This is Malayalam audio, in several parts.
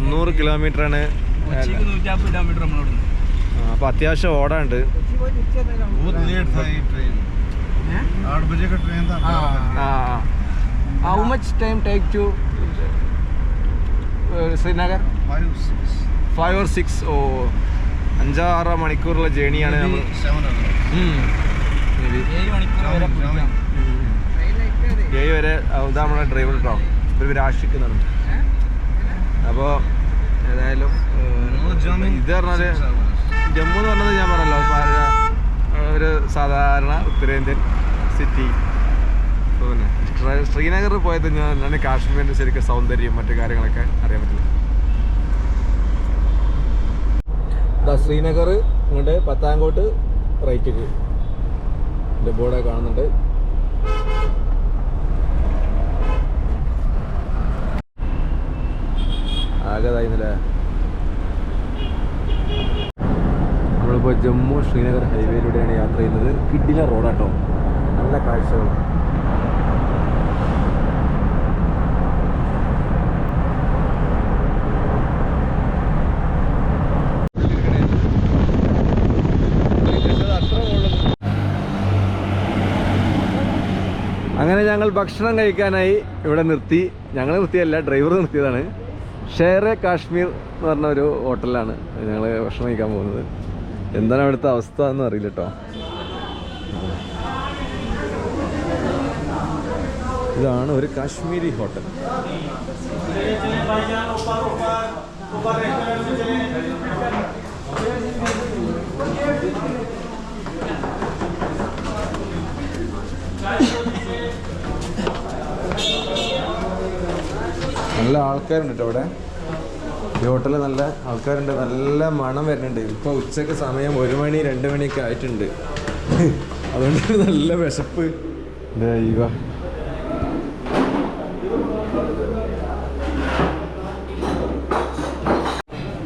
300 കിലോമീറ്ററാണ്. അപ്പോൾ അത്യാവശ്യം ഓടാണ്ട്. How much time take to Srinagar? 5 or 6 ഓ 5-6 മണിക്കൂറുള്ള ജേണിയാണ് നമ്മൾ. 7 വരെ ഇതാ നമ്മളെ ഡ്രൈവർ കേട്ടോ. ഇവർ ആശിക്കുന്നുണ്ട്. അപ്പോൾ ഏതായാലും ഇത് പറഞ്ഞാൽ ജമ്മു എന്ന് പറഞ്ഞത് ഞാൻ പറഞ്ഞല്ലോ ഒരു സാധാരണ ഉത്തരേന്ത്യൻ സിറ്റി. പിന്നെ ശ്രീനഗറിൽ പോയത് ഞാൻ കാശ്മീരിൻ്റെ ശരിക്കും സൗന്ദര്യം മറ്റു കാര്യങ്ങളൊക്കെ അറിയാൻ പറ്റില്ല. ശ്രീനഗർ ഇങ്ങോട്ട് പത്താങ്കോട്ട് റൈറ്റിക്ക് എൻ്റെ ബോർഡ് കാണുന്നുണ്ട്. ആകതായിരുന്നില്ലേ. നമ്മളിപ്പോൾ ജമ്മു ശ്രീനഗർ ഹൈവേയിലൂടെയാണ് യാത്ര ചെയ്യുന്നത്. കിഡിലെ റോഡാട്ടോ, നല്ല കാഴ്ചകൾ. അങ്ങനെ ഞങ്ങൾ ഭക്ഷണം കഴിക്കാനായി ഇവിടെ നിർത്തി. ഞങ്ങൾ നിർത്തിയല്ല, ഡ്രൈവർ നിർത്തിയതാണ്. ഷേറെ കാശ്മീർ എന്ന് പറഞ്ഞ ഒരു ഹോട്ടലിലാണ് ഞങ്ങൾ ഭക്ഷണം കഴിക്കാൻ പോകുന്നത്. എന്താണ് അവിടുത്തെ അവസ്ഥ എന്ന് അറിയില്ല കേട്ടോ. ഇതാണ് ഒരു കാശ്മീരി ഹോട്ടൽ. നല്ല ആൾക്കാരുണ്ട് കേട്ടോ ഇവിടെ. ഈ ഹോട്ടലിൽ നല്ല ആൾക്കാരുണ്ട്, നല്ല മണം വരുന്നുണ്ട്. ഇപ്പോൾ ഉച്ചയ്ക്ക് സമയം 1 മണി 2 മണിയൊക്കെ ആയിട്ടുണ്ട്. അതുകൊണ്ട് നല്ല വിശപ്പ്.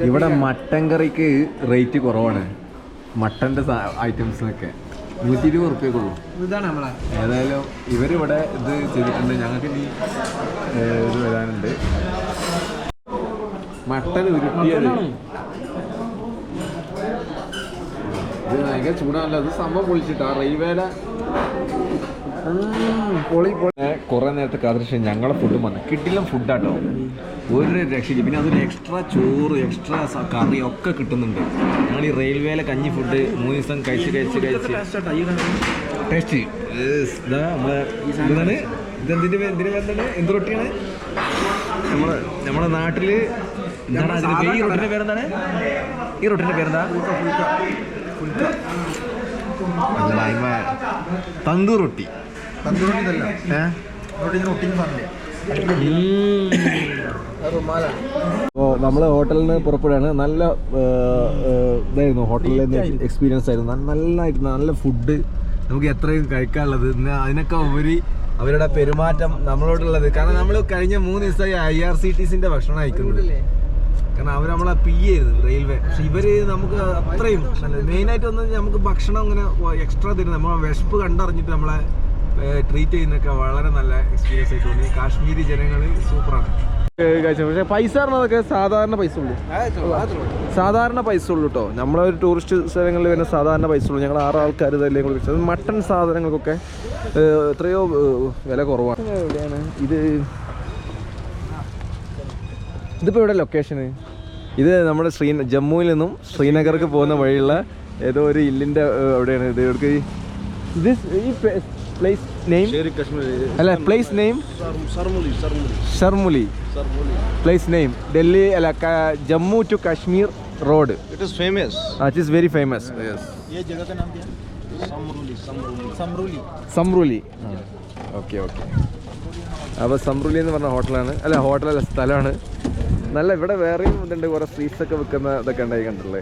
ഇവിടെ മട്ടൻ കറിക്ക് റേറ്റ് കുറവാണ്. മട്ടൻ്റെ ഐറ്റംസിനൊക്കെ 120 ഉറുപ്പ്യക്കുള്ളൂ. ഏതായാലും ഇവരിവിടെ ഇത് ചെയ്തിട്ടുണ്ട്. ഞങ്ങൾക്ക് ഇനി ഇത് വരാനുണ്ട്. മട്ടൻ ഉരുട്ടിയത് ഇത് ഭയങ്കര ചൂടാണല്ലോ. അത് സംഭവം പൊളിച്ചിട്ട് ആ റെയിൽവേല പൊളി കുറേ നേരത്തെ കാത്തിരിച്ച് ഞങ്ങളെ ഫുഡും വന്നു. കിട്ടില്ല ഫുഡാട്ടോ, ഒരു രക്ഷയില്ല. പിന്നെ അതൊരു എക്സ്ട്രാ ചോറ്, എക്സ്ട്രാ കറി ഒക്കെ കിട്ടുന്നുണ്ട്. ഞങ്ങൾ ഈ റെയിൽവേയിലെ കഞ്ഞി ഫുഡ് 3 ദിവസം കഴിച്ച് ടേസ്റ്റ്. ഇതാ നമ്മളെ എന്താണ് ഇതെന്തിൻ്റെ എന്ത് റൊട്ടിയാണ് നമ്മളെ നാട്ടിൽ എന്താണ് അതിന് ഈ റൊട്ടിൻ്റെ പേരെന്താണ്? ഈ റൊട്ടിൻ്റെ പേരെന്താ? തന്തൂർ റൊട്ടി. അപ്പോൾ നമ്മൾ ഹോട്ടലിൽ നിന്ന് പുറപ്പെടുകയാണ്. നല്ല ഇതായിരുന്നു ഹോട്ടലിലെ എക്സ്പീരിയൻസ് ആയിരുന്നു. നന്നായിട്ട് നല്ല ഫുഡ്, നമുക്ക് എത്രയും കഴിക്കാനുള്ളത്. അതിനൊക്കെ ഉപരി അവരുടെ പെരുമാറ്റം നമ്മളോടുള്ളത്. കാരണം നമ്മൾ കഴിഞ്ഞ 3 ദിവസമായി IRCTCൻ്റെ ഭക്ഷണം കഴിക്കുന്നത്. കാരണം അവർ നമ്മളെ ചെയ്യരുത് റെയിൽവേ. പക്ഷെ ഇവര് നമുക്ക് അത്രയും മെയിനായിട്ട് ഒന്ന് നമുക്ക് ഭക്ഷണം ഇങ്ങനെ എക്സ്ട്രാ തരും. നമ്മളെ വിശപ്പ് കണ്ടറിഞ്ഞിട്ട് നമ്മളെ ട്രീറ്റ് ചെയ്യുന്നൊക്കെ വളരെ നല്ല എക്സ്പീരിയൻസ് ആയിട്ട് തോന്നി. കാശ്മീരി ജനങ്ങൾ സൂപ്പറാണ്. പക്ഷേ പൈസ പറഞ്ഞതൊക്കെ സാധാരണ പൈസ ഉള്ളൂ, സാധാരണ പൈസ ഉള്ളൂ കേട്ടോ. നമ്മളൊരു ടൂറിസ്റ്റ് സ്ഥലങ്ങളിൽ വരുന്ന സാധാരണ പൈസ ഉള്ളൂ. ഞങ്ങൾ 6 ആൾക്കാർ ഇതല്ലേ വിളിച്ചത്. മട്ടൺ സാധനങ്ങൾക്കൊക്കെ എത്രയോ വില കുറവാണ്. എവിടെയാണ് ഇതിപ്പോൾ എവിടെ ലൊക്കേഷന്? ഇത് നമ്മുടെ ജമ്മുവിൽ നിന്നും ശ്രീനഗർക്ക് പോകുന്ന വഴിയുള്ള ഏതോ ഒരു ഇല്ലിൻ്റെ എവിടെയാണ് ഇത്? ഇവർക്ക് ഇത് ഈ പ്ലേസ് നെയിം അല്ല, പ്ലേസ് നെയിം ഷർമുലി. പ്ലേസ് നെയിം ഡൽഹി അല്ല, Jammu to Kashmir road. It is famous. It is very famous. Yes. ये जगह का नाम क्या है? സംറൂലി. ഓക്കെ. അപ്പോൾ സംറൂലി എന്ന് പറഞ്ഞ ഹോട്ടലാണ്, അല്ല ഹോട്ടലല്ല സ്ഥലമാണ്. നല്ല ഇവിടെ വേറെയും ഇതുണ്ട്, കുറേ സ്വീറ്റ്സൊക്കെ വിൽക്കുന്ന ഇതൊക്കെ ഉണ്ടായി കണ്ടിട്ടുള്ളത്.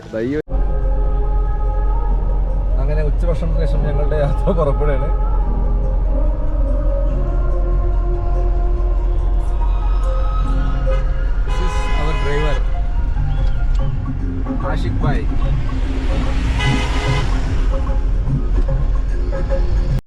അങ്ങനെ ഉച്ചഭക്ഷണത്തിന് ശേഷം ഞങ്ങളുടെ യാത്ര പുറപ്പെടുകയാണ്.